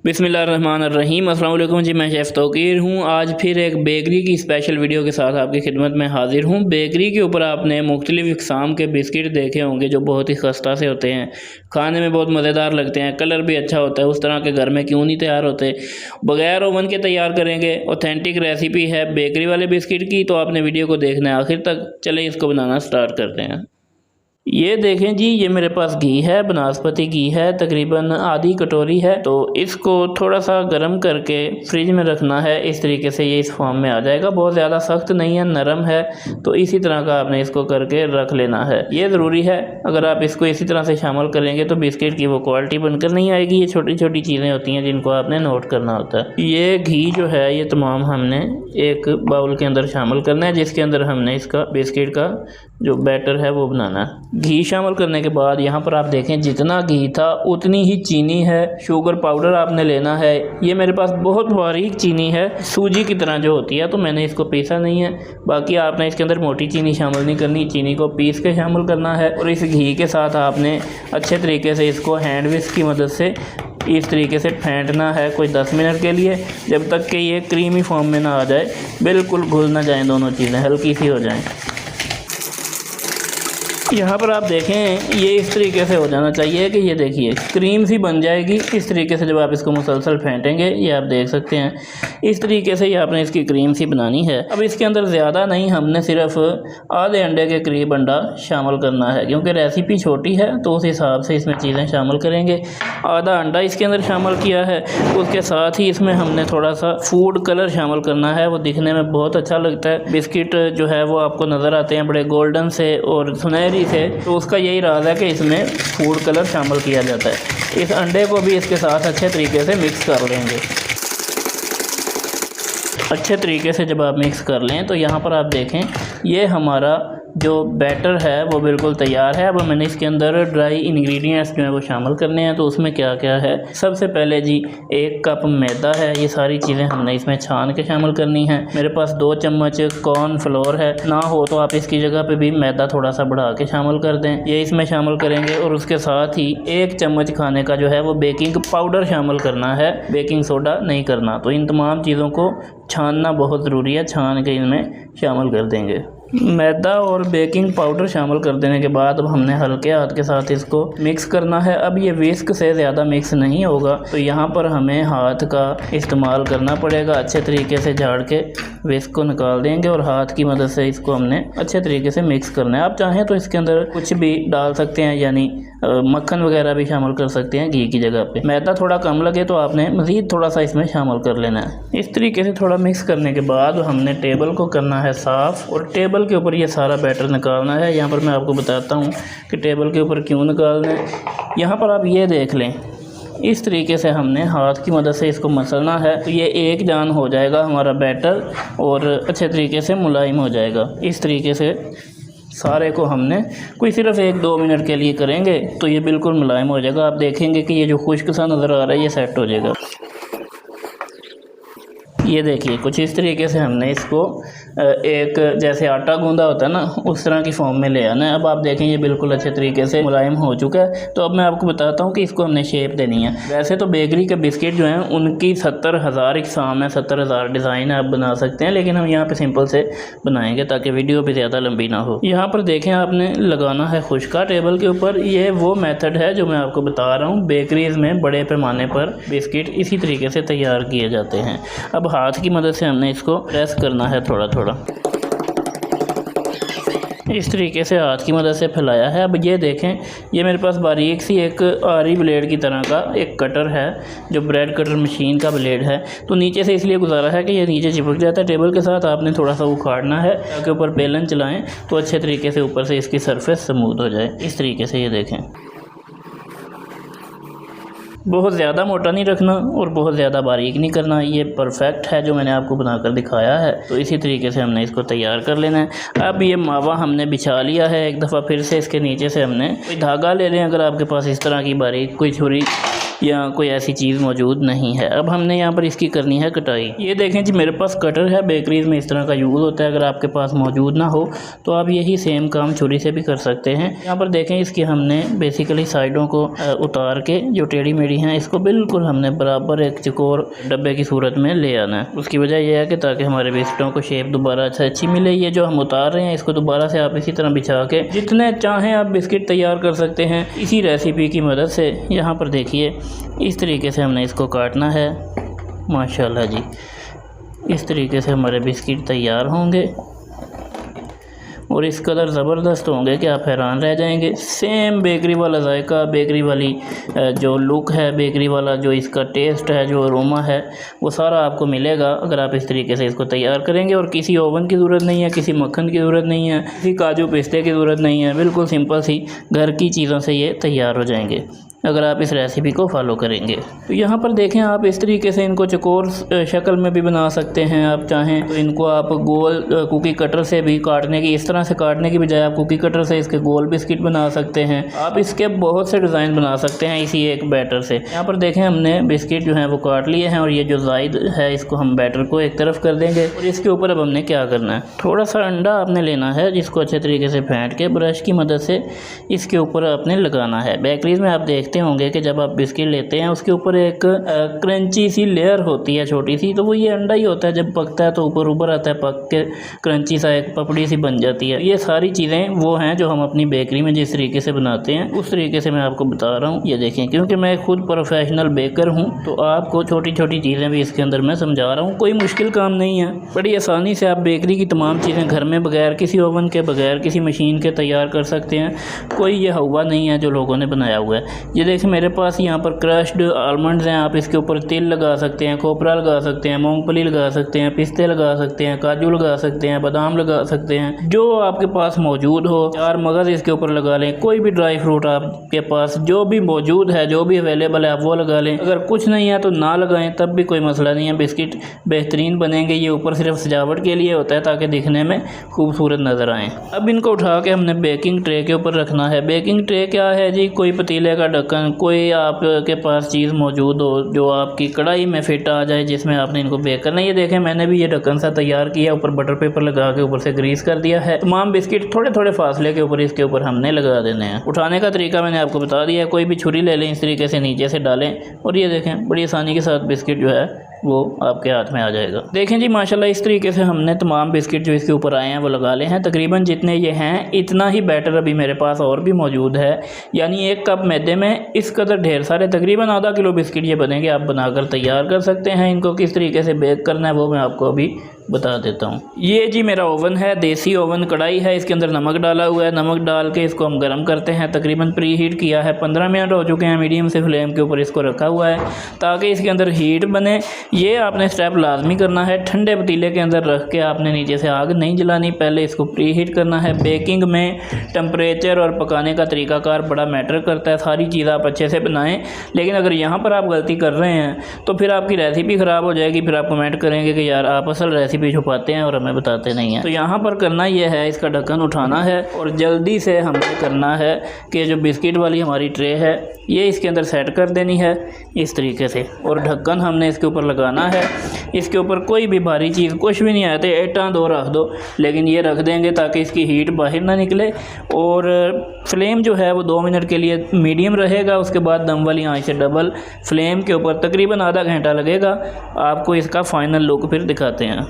बिस्मिल्लाहिर्रहमानिर्रहीम। अस्सलाम वालेकुम जी, मैं शेफ़ तौकीर हूँ। आज फिर एक बेकरी की स्पेशल वीडियो के साथ आपकी खिदमत में हाजिर हूँ। बेकरी के ऊपर आपने मुख्तलिफ़ इक़साम के बिस्किट देखे होंगे जो बहुत ही खस्ता से होते हैं, खाने में बहुत मज़ेदार लगते हैं, कलर भी अच्छा होता है। उस तरह के घर में क्यों नहीं तैयार होते, बग़ैर ओवन के तैयार करेंगे। ऑथेंटिक रेसिपी है बेकरी वाले बिस्किट की, तो आपने वीडियो को देखना है आखिर तक। चलें इसको बनाना स्टार्ट करते हैं। ये देखें जी, ये मेरे पास घी है, बनास्पति घी है, तकरीबन आधी कटोरी है। तो इसको थोड़ा सा गर्म करके फ्रिज में रखना है। इस तरीके से ये इस फॉर्म में आ जाएगा। बहुत ज़्यादा सख्त नहीं है, नरम है। तो इसी तरह का आपने इसको करके रख लेना है। ये ज़रूरी है, अगर आप इसको इसी तरह से शामिल करेंगे तो बिस्किट की वो क्वालिटी बनकर नहीं आएगी। ये छोटी छोटी चीज़ें होती हैं जिनको आपने नोट करना होता है। ये घी जो है ये तमाम हमने एक बाउल के अंदर शामिल करना है, जिसके अंदर हमने इसका बिस्किट का जो बैटर है वो बनाना है। घी शामिल करने के बाद यहाँ पर आप देखें जितना घी था उतनी ही चीनी है। शुगर पाउडर आपने लेना है। ये मेरे पास बहुत बारीक चीनी है, सूजी की तरह जो होती है, तो मैंने इसको पीसा नहीं है। बाकी आपने इसके अंदर मोटी चीनी शामिल नहीं करनी, चीनी को पीस के शामिल करना है। और इस घी के साथ आपने अच्छे तरीके से इसको हैंड विस्क की मदद से इस तरीके से फेंटना है कोई 10 मिनट के लिए, जब तक कि ये क्रीमी फॉर्म में ना आ जाए। बिल्कुल घुल ना जाएँ, दोनों चीज़ें हल्की सी हो जाएँ। यहाँ पर आप देखें ये इस तरीके से हो जाना चाहिए कि ये देखिए क्रीम सी बन जाएगी। इस तरीके से जब आप इसको मुसलसल फेंटेंगे, ये आप देख सकते हैं, इस तरीके से ये आपने इसकी क्रीम सी बनानी है। अब इसके अंदर ज़्यादा नहीं, हमने सिर्फ आधे अंडे के करीब अंडा शामिल करना है, क्योंकि रेसिपी छोटी है तो उस हिसाब से इसमें चीज़ें शामिल करेंगे। आधा अंडा इसके अंदर शामिल किया है। उसके साथ ही इसमें हमने थोड़ा सा फूड कलर शामिल करना है, वो दिखने में बहुत अच्छा लगता है। बिस्किट जो है वो आपको नज़र आते हैं बड़े गोल्डन से और सुनहरी से, तो उसका यही राज है कि इसमें फूड कलर शामिल किया जाता है। इस अंडे को भी इसके साथ अच्छे तरीके से मिक्स कर लेंगे। अच्छे तरीके से जब आप मिक्स कर लें तो यहाँ पर आप देखें ये हमारा जो बैटर है वो बिल्कुल तैयार है। अब मैंने इसके अंदर ड्राई इंग्रेडिएंट्स जो है वो शामिल करने हैं। तो उसमें क्या क्या है, सबसे पहले जी 1 कप मैदा है। ये सारी चीज़ें हमने इसमें छान के शामिल करनी है। मेरे पास 2 चम्मच कॉर्न फ्लोर है, ना हो तो आप इसकी जगह पे भी मैदा थोड़ा सा बढ़ा के शामिल कर दें, ये इसमें शामिल करेंगे। और उसके साथ ही 1 चम्मच खाने का जो है वो बेकिंग पाउडर शामिल करना है, बेकिंग सोडा नहीं करना। तो इन तमाम चीज़ों को छानना बहुत ज़रूरी है, छान के इनमें शामिल कर देंगे। मैदा और बेकिंग पाउडर शामिल कर देने के बाद अब हमने हल्के हाथ के साथ इसको मिक्स करना है। अब ये विस्क से ज़्यादा मिक्स नहीं होगा, तो यहाँ पर हमें हाथ का इस्तेमाल करना पड़ेगा। अच्छे तरीके से झाड़ के विस्क को निकाल देंगे और हाथ की मदद से इसको हमने अच्छे तरीके से मिक्स करना है। आप चाहें तो इसके अंदर कुछ भी डाल सकते हैं, यानी मक्खन वगैरह भी शामिल कर सकते हैं घी की जगह पे। मैदा थोड़ा कम लगे तो आपने मज़ीद थोड़ा सा इसमें शामिल कर लेना है। इस तरीके से थोड़ा मिक्स करने के बाद हमने टेबल को करना है साफ़, और टेबल के ऊपर ये सारा बैटर निकालना है। यहाँ पर मैं आपको बताता हूँ कि टेबल के ऊपर क्यों निकालना है। यहाँ पर आप ये देख लें, इस तरीके से हमने हाथ की मदद से इसको मसलना है, तो ये एक जान हो जाएगा हमारा बैटर और अच्छे तरीके से मुलायम हो जाएगा। इस तरीके से सारे को हमने कोई सिर्फ 1-2 मिनट के लिए करेंगे तो ये बिल्कुल मुलायम हो जाएगा। आप देखेंगे कि ये जो खुश्क सा नज़र आ रहा है ये सेट हो जाएगा। ये देखिए कुछ इस तरीके से हमने इसको एक जैसे आटा गूंदा होता है ना, उस तरह की फॉर्म में ले आना है। अब आप देखें ये बिल्कुल अच्छे तरीके से मुलायम हो चुका है। तो अब मैं आपको बताता हूँ कि इसको हमने शेप देनी है। वैसे तो बेकरी के बिस्किट जो हैं उनकी 70,000 इक़साम है, 70,000 डिज़ाइन आप बना सकते हैं, लेकिन हम यहाँ पे सिंपल से बनाएंगे ताकि वीडियो भी ज़्यादा लंबी ना हो। यहाँ पर देखें आपने लगाना है खुश्का टेबल के ऊपर। ये वो मेथड है जो मैं आपको बता रहा हूँ। बेकरीज़ में बड़े पैमाने पर बिस्किट इसी तरीके से तैयार किए जाते हैं। अब हाथ की मदद से हमने इसको प्रेस करना है थोड़ा थोड़ा, इस तरीके से हाथ की मदद से फैलाया है। अब ये देखें ये मेरे पास बारीक सी एक आरी ब्लेड की तरह का एक कटर है, जो ब्रेड कटर मशीन का ब्लेड है। तो नीचे से इसलिए गुजारा है कि ये नीचे चिपक जाता है टेबल के साथ। आपने थोड़ा सा उखाड़ना है ताकि ऊपर बेलन चलाएं तो अच्छे तरीके से ऊपर से इसकी सरफेस स्मूथ हो जाए। इस तरीके से ये देखें, बहुत ज़्यादा मोटा नहीं रखना और बहुत ज़्यादा बारीक नहीं करना। ये परफेक्ट है जो मैंने आपको बनाकर दिखाया है। तो इसी तरीके से हमने इसको तैयार कर लेना है। अब ये मावा हमने बिछा लिया है एक दफ़ा, फिर से इसके नीचे से हमने कोई धागा ले लें, अगर आपके पास इस तरह की बारीक कोई छुरी या कोई ऐसी चीज़ मौजूद नहीं है। अब हमने यहाँ पर इसकी करनी है कटाई। ये देखें जी मेरे पास कटर है, बेकरीज़ में इस तरह का यूज़ होता है। अगर आपके पास मौजूद ना हो तो आप यही सेम काम छुरी से भी कर सकते हैं। यहाँ पर देखें इसकी हमने बेसिकली साइडों को उतार के जो टेढ़ी मेढ़ी हैं इसको बिल्कुल हमने बराबर एक चकोर डब्बे की सूरत में ले आना है। उसकी वजह यह है कि ताकि हमारे बिस्किटों को शेप दोबारा अच्छी मिले। ये जो हम उतार रहे हैं इसको दोबारा से आप इसी तरह बिछा के जितने चाहें आप बिस्किट तैयार कर सकते हैं इसी रेसिपी की मदद से। यहाँ पर देखिए इस तरीके से हमने इसको काटना है। माशाल्लाह जी, इस तरीके से हमारे बिस्किट तैयार होंगे और इस कदर ज़बरदस्त होंगे कि आप हैरान रह जाएंगे। सेम बेकरी वाला जायका, बेकरी वाली जो लुक है, बेकरी वाला जो इसका टेस्ट है, जो अरोमा है, वो सारा आपको मिलेगा अगर आप इस तरीके से इसको तैयार करेंगे। और किसी ओवन की ज़रूरत नहीं है, किसी मक्खन की ज़रूरत नहीं है, किसी काजू पिस्ते की ज़रूरत नहीं है। बिल्कुल सिंपल सी घर की चीज़ों से ये तैयार हो जाएंगे अगर आप इस रेसिपी को फॉलो करेंगे। तो यहाँ पर देखें आप इस तरीके से इनको चकोर शक्ल में भी बना सकते हैं। आप चाहें तो इनको आप गोल कुकी कटर से भी काटने की, इस तरह से काटने की बजाय आप कुकी कटर से इसके गोल बिस्किट बना सकते हैं। आप इसके बहुत से डिज़ाइन बना सकते हैं इसी एक बैटर से। यहाँ पर देखें हमने बिस्किट जो हैं वो काट लिए हैं और ये जो जायद है इसको हम बैटर को एक तरफ कर देंगे। और इसके ऊपर अब हमने क्या करना है, थोड़ा सा अंडा आपने लेना है जिसको अच्छे तरीके से फेंट के ब्रश की मदद से इसके ऊपर आपने लगाना है। बेकरीज में आप देखते होंगे कि जब आप बिस्किट लेते हैं उसके ऊपर एक क्रंची सी लेयर होती है छोटी सी, तो वो ये अंडा ही होता है। जब पकता है तो ऊपर ऊपर आता है, पक के क्रंची सा एक पपड़ी सी बन जाती है। ये सारी चीज़ें वो हैं जो हम अपनी बेकरी में जिस तरीके से बनाते हैं उस तरीके से मैं आपको बता रहा हूँ। ये देखें, क्योंकि मैं खुद प्रोफेशनल बेकर हूँ तो आपको छोटी छोटी चीज़ें भी इसके अंदर मैं समझा रहा हूँ। कोई मुश्किल काम नहीं है, बड़ी आसानी से आप बेकरी की तमाम चीज़ें घर में बगैर किसी ओवन के, बगैर किसी मशीन के तैयार कर सकते हैं। कोई ये हवा नहीं है जो लोगों ने बनाया हुआ है। ये देखें मेरे पास यहाँ पर क्रश्ड आलमंड्स हैं, आप इसके ऊपर तिल लगा सकते हैं, खोपरा लगा सकते हैं, मूंगफली लगा सकते हैं, पिस्ते लगा सकते हैं, काजू लगा सकते हैं, बादाम लगा सकते हैं, जो आपके पास मौजूद हो। 4 मगज़ इसके ऊपर लगा लें, कोई भी ड्राई फ्रूट आपके पास जो भी मौजूद है, जो भी अवेलेबल है आप वो लगा लें। अगर कुछ नहीं है तो ना लगाएं, तब भी कोई मसला नहीं है। बिस्किट बेहतरीन बनेंगे। ये ऊपर सिर्फ सजावट के लिए होता है ताकि दिखने में खूबसूरत नज़र आएँ। अब इनको उठा के हमने बेकिंग ट्रे के ऊपर रखना है। बेकिंग ट्रे क्या है जी, कोई पतीले का ढक्कन, कोई आपके पास चीज़ मौजूद हो जो आपकी कढ़ाई में फिट आ जाए, जिसमें आपने इनको बेक करना है। ये देखें मैंने भी ये ढक्कन सा तैयार किया, ऊपर बटर पेपर लगा के ऊपर से ग्रीस कर दिया है। तमाम बिस्किट थोड़े थोड़े फासले के ऊपर इसके ऊपर हमने लगा देने हैं। उठाने का तरीका मैंने आपको बता दिया है। कोई भी छुरी ले लें, इस तरीके से नीचे से डालें और ये देखें बड़ी आसानी के साथ बिस्किट जो है वो आपके हाथ में आ जाएगा। देखें जी माशाल्लाह इस तरीके से हमने तमाम बिस्किट जो इसके ऊपर आए हैं वो लगा ले हैं। तकरीबन जितने ये हैं इतना ही बैटर अभी मेरे पास और भी मौजूद है, यानी 1 कप मैदे में इस कदर ढेर सारे तकरीबन आधा किलो बिस्किट ये बनेंगे। आप बनाकर तैयार कर सकते हैं। इनको किस तरीके से बेक करना है वो मैं आपको अभी बता देता हूँ। ये जी मेरा ओवन है, देसी ओवन कढ़ाई है, इसके अंदर नमक डाला हुआ है। नमक डाल के इसको हम गर्म करते हैं। तकरीबन प्री हीट किया है, 15 मिनट हो चुके हैं। मीडियम से फ्लेम के ऊपर इसको रखा हुआ है ताकि इसके अंदर हीट बने। ये आपने स्टेप लाजमी करना है। ठंडे पतीले के अंदर रख के आपने नीचे से आग नहीं जलानी, पहले इसको प्री हीट करना है। बेकिंग में टेम्परेचर और पकाने का तरीकाकार बड़ा मैटर करता है। सारी चीज़ आप अच्छे से बनाएं, लेकिन अगर यहाँ पर आप गलती कर रहे हैं तो फिर आपकी रेसिपी ख़राब हो जाएगी। फिर आप कमेंट करेंगे कि यार आप असल रेसिपी छुपाते हैं और हमें बताते नहीं हैं। तो यहाँ पर करना यह है, इसका ढक्कन उठाना है और जल्दी से हमें करना है कि जो बिस्किट वाली हमारी ट्रे है ये इसके अंदर सेट कर देनी है इस तरीके से, और ढक्कन हमने इसके ऊपर लगाना है। इसके ऊपर कोई भी भारी चीज़ कुछ भी नहीं आए थे, ईंटा 2 रख दो, लेकिन ये रख देंगे ताकि इसकी हीट बाहर ना निकले। और फ्लेम जो है वो 2 मिनट के लिए मीडियम रहेगा। उसके बाद दम वाली आंच से डबल फ्लेम के ऊपर तकरीबन आधा घंटा लगेगा। आपको इसका फ़ाइनल लुक फिर दिखाते हैं।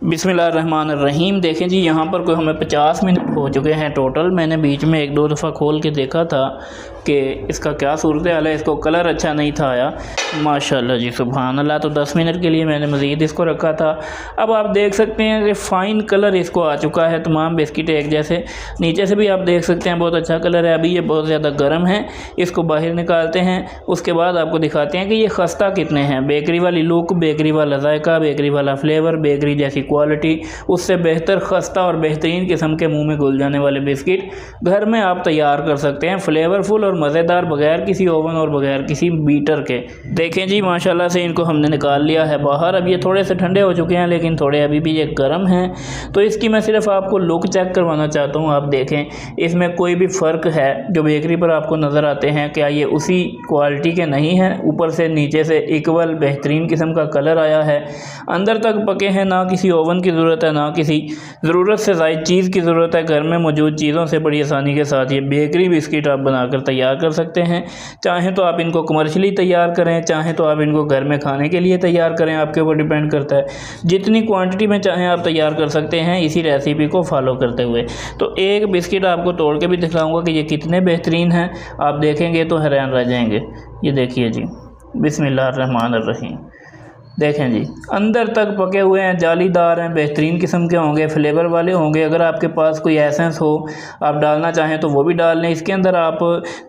बिस्मिल्लाहिर्रहमानिर्रहीम। देखें जी यहाँ पर कोई हमें 50 मिनट हो चुके हैं टोटल। मैंने बीच में 1-2 दफ़ा खोल के देखा था कि इसका क्या सूरत हाल है। इसको कलर अच्छा नहीं था आया। माशाल्लाह जी सुभान अल्लाह। तो 10 मिनट के लिए मैंने मज़ीद इसको रखा था। अब आप देख सकते हैं कि फ़ाइन कलर इसको आ चुका है। तमाम बिस्किट एक जैसे, नीचे से भी आप देख सकते हैं बहुत अच्छा कलर है। अभी ये बहुत ज़्यादा गर्म है, इसको बाहर निकालते हैं। उसके बाद आपको दिखाते हैं कि ये खस्ता कितने हैं। बेकरी वाली लुक, बेकरी वाला जायका, बेकरी वाला फ्लेवर, बेकरी जैसी क्वालिटी, उससे बेहतर खस्ता और बेहतरीन किस्म के मुंह में घुल जाने वाले बिस्किट घर में आप तैयार कर सकते हैं, फ्लेवरफुल और मज़ेदार, बगैर किसी ओवन और बगैर किसी बीटर के। देखें जी माशाल्लाह से इनको हमने निकाल लिया है बाहर। अब ये थोड़े से ठंडे हो चुके हैं लेकिन थोड़े अभी भी ये गर्म हैं, तो इसकी मैं सिर्फ आपको लुक चेक करवाना चाहता हूँ। आप देखें इसमें कोई भी फ़र्क है जो बेकरी पर आपको नज़र आते हैं, क्या ये उसी क्वालिटी के नहीं हैं? ऊपर से नीचे से इक्वल बेहतरीन किस्म का कलर आया है, अंदर तक पके हैं, ना किसी ओवन की ज़रूरत है ना किसी ज़रूरत से ज़ायद चीज़ की ज़रूरत है। घर में मौजूद चीज़ों से बड़ी आसानी के साथ ये बेकरी बिस्किट आप बनाकर तैयार कर सकते हैं। चाहें तो आप इनको कमर्शियली तैयार करें, चाहें तो आप इनको घर में खाने के लिए तैयार करें, आपके ऊपर डिपेंड करता है। जितनी क्वांटिटी में चाहें आप तैयार कर सकते हैं इसी रेसिपी को फॉलो करते हुए। तो एक बिस्किट आपको तोड़ के भी दिखाऊंगा कि ये कितने बेहतरीन हैं, आप देखेंगे तो हैरान रह जाएंगे। ये देखिए जी, बिस्मिल्लाहिर्रहमानिर्रहीम। देखें जी अंदर तक पके हुए हैं, जालीदार हैं, बेहतरीन किस्म के होंगे, फ्लेवर वाले होंगे। अगर आपके पास कोई एसेंस हो आप डालना चाहें तो वो भी डाल लें। इसके अंदर आप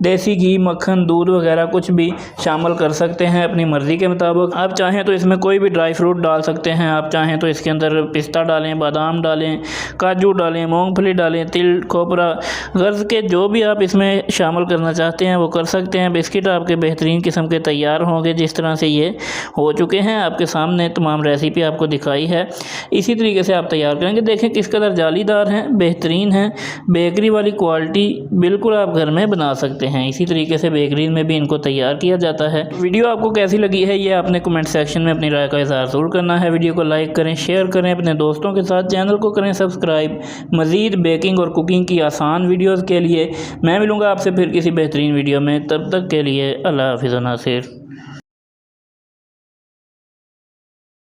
देसी घी, मक्खन, दूध वगैरह कुछ भी शामिल कर सकते हैं अपनी मर्ज़ी के मुताबिक। आप चाहें तो इसमें कोई भी ड्राई फ्रूट डाल सकते हैं, आप चाहें तो इसके अंदर पिस्ता डालें, बादाम डालें, काजू डालें, मूँगफली डालें, तिल, खोपरा, गर्ज़ के जो भी आप इसमें शामिल करना चाहते हैं वो कर सकते हैं। बिस्किट आपके बेहतरीन किस्म के तैयार होंगे। जिस तरह से ये हो चुके हैं आपके सामने तमाम रेसिपी आपको दिखाई है, इसी तरीके से आप तैयार करेंगे। देखें किस कदर जालीदार हैं, बेहतरीन हैं, बेकरी वाली क्वालिटी बिल्कुल आप घर में बना सकते हैं। इसी तरीके से बेकरी में भी इनको तैयार किया जाता है। वीडियो आपको कैसी लगी है ये आपने कमेंट सेक्शन में अपनी राय का इज़हार ज़रूर करना है। वीडियो को लाइक करें, शेयर करें अपने दोस्तों के साथ, चैनल को करें सब्सक्राइब। मज़ीद बेकिंग और कुकिंग की आसान वीडियोज़ के लिए मैं मिलूँगा आपसे फिर किसी बेहतरीन वीडियो में। तब तक के लिए अल्लाह हाफ़िज़ व नासिर।